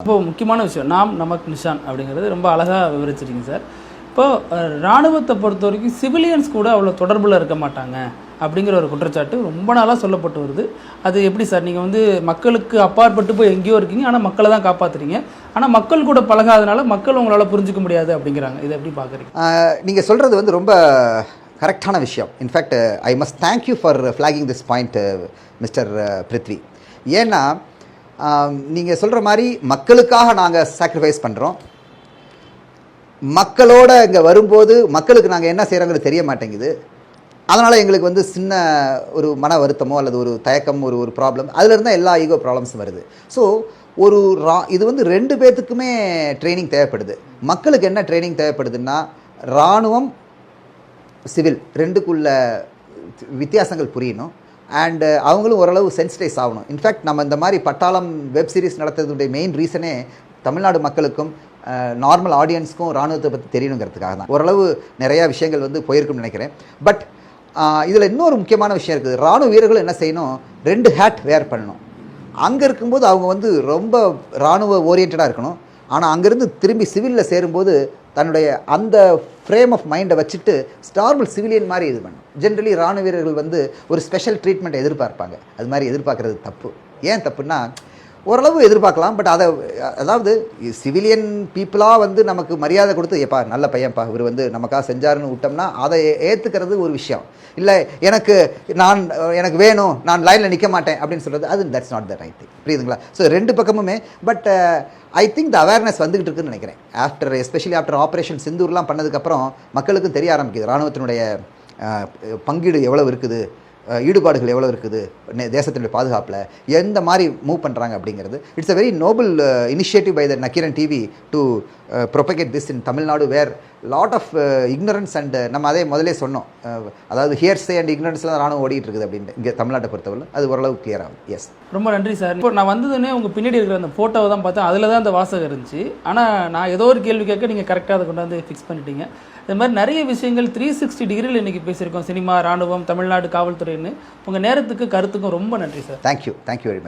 இப்போ முக்கியமான விஷயம் நாம் நமக்கு நிஷான் அப்படிங்கிறது ரொம்ப அழகாக விவரிச்சிருக்கீங்க சார். இப்போது இராணுவத்தை பொறுத்த வரைக்கும் சிவிலியன்ஸ் கூட அவ்வளோ தொடர்பில் இருக்க மாட்டாங்க அப்படிங்கிற ஒரு குற்றச்சாட்டு ரொம்ப நாளாக சொல்லப்பட்டு வருது. அது எப்படி சார்? நீங்கள் வந்து மக்களுக்கு அப்பாற்பட்டு போய் எங்கேயோ இருக்கீங்க, ஆனால் மக்களை தான் காப்பாற்றுறீங்க. ஆனால் மக்கள் கூட பழகாதனால மக்கள் உங்களால் புரிஞ்சிக்க முடியாது அப்படிங்கிறாங்க. இதை எப்படி பார்க்குறீங்க? நீங்கள் சொல்கிறது வந்து ரொம்ப கரெக்டான விஷயம். In fact I must thank you for flagging this point mister Prithvi. ஏன்னா நீங்கள் சொல்கிற மாதிரி மக்களுக்காக நாங்கள் சாக்ரிஃபைஸ் பண்ணுறோம். மக்களோட இங்கே வரும்போது மக்களுக்கு நாங்கள் என்ன செய்கிறோங்கிறது தெரிய மாட்டேங்குது. அதனால் எங்களுக்கு வந்து சின்ன ஒரு மன வருத்தமோ அல்லது ஒரு தயக்கம், ஒரு ப்ராப்ளம், அதில் இருந்தால் எல்லா ஈகோ ப்ராப்ளம்ஸும் வருது. ஸோ இது வந்து ரெண்டு பேர்த்துக்குமே ட்ரைனிங் தேவைப்படுது. மக்களுக்கு என்ன ட்ரைனிங் தேவைப்படுதுன்னா, இராணுவம் சிவில் ரெண்டுக்குள்ள வித்தியாசங்கள் புரியணும். அண்டு அவங்களும் ஓரளவு சென்சிடைஸ் ஆகணும். இன்ஃபேக்ட் நம்ம இந்த மாதிரி பட்டாளம் வெப் சீரிஸ் நடத்துறதுடைய மெயின் ரீசனே தமிழ்நாடு மக்களுக்கும் நார்மல் ஆடியன்ஸ்க்கும் இராணுவத்தை பற்றி தெரியணுங்கிறதுக்காக தான். ஓரளவு நிறையா விஷயங்கள் வந்து போயிருக்குன்னு நினைக்கிறேன். பட் இதில் இன்னொரு முக்கியமான விஷயம் இருக்குது. இராணுவ வீரர்களும் என்ன செய்யணும், 2 ஹேட் வேர் பண்ணணும். அங்கே இருக்கும்போது அவங்க வந்து ரொம்ப இராணுவ ஓரியன்டாக இருக்கணும். ஆனால் அங்கேருந்து திரும்பி சிவிலில் சேரும்போது தன்னுடைய அந்த ஃப்ரேம் ஆஃப் மைண்டை வச்சுட்டு நார்மல் சிவிலியன் மாதிரி இது பண்ணும். ஜென்ரலி இராணுவ வீரர்கள் வந்து ஒரு ஸ்பெஷல் ட்ரீட்மெண்ட் எதிர்பார்ப்பாங்க. அது மாதிரி எதிர்பார்க்குறது தப்பு. ஏன் தப்புன்னா, ஓரளவு எதிர்பார்க்கலாம். பட் அதாவது சிவிலியன் பீப்புளாக வந்து நமக்கு மரியாதை கொடுத்து, ஏப்பா நல்ல பையன்ப்பா இவர் வந்து நமக்காக செஞ்சாருன்னு விட்டோம்னா அதை ஏற்றுக்கிறது ஒரு விஷயம். இல்லை எனக்கு வேணும், நான் லைனில் நிற்க மாட்டேன் அப்படின்னு சொல்கிறது, அது that's not the right thing. புரியுதுங்களா? ஸோ ரெண்டு பக்கமுமே. But I think the awareness வந்துகிட்டு இருக்குன்னு நினைக்கிறேன். எஸ்பெஷலி ஆஃப்டர் ஆப்ரேஷன் சிந்தூர்லாம் பண்ணதுக்கப்புறம் மக்களுக்கும் தெரிய ஆரம்பிக்குது இராணுவத்தினுடைய பங்கீடு எவ்வளவு இருக்குது, ஈடுபாடுகள் எவ்வளோ இருக்குது, தேசத்தினுடைய பாதுகாப்பில் எந்த மாதிரி மூவ் பண்ணுறாங்க அப்படிங்கிறது. It's a very noble initiative by the Nakkheeran TV to propagate this in Tamil Nadu, where lot of ignorance and நம்ம அதே முதலே சொன்னோம். அதாவது ஹியர்ஸே அண்ட் இக்னரன்ஸில் தான் ராணுவம் ஓடிட்டு இருக்குது அப்படின்ட்டு இங்கே தமிழ்நாட்டை பொறுத்தவரை அது ஓரளவு கிளியர் ஆகும். எஸ், ரொம்ப நன்றி சார். இப்போ நான் வந்ததுன்னே உங்கள் பின்னாடி இருக்கிற அந்த ஃபோட்டோவை தான் பார்த்தேன். அதில் தான் அந்த வாசகம் இருந்துச்சு. ஆனால் நான் ஏதோ ஒரு கேள்வி கேட்க நீங்கள் கரெக்டாக அதை கொண்டாந்து ஃபிக்ஸ் பண்ணிட்டீங்க. இது மாதிரி நிறைய விஷயங்கள் 360 டிகிரியில் இன்றைக்கி பேசியிருக்கோம். சினிமா, ராணுவம், தமிழ்நாடு காவல்துறைன்னு. உங்கள் நேரத்துக்கு கருத்துக்கும் ரொம்ப நன்றி சார். Thank you very much.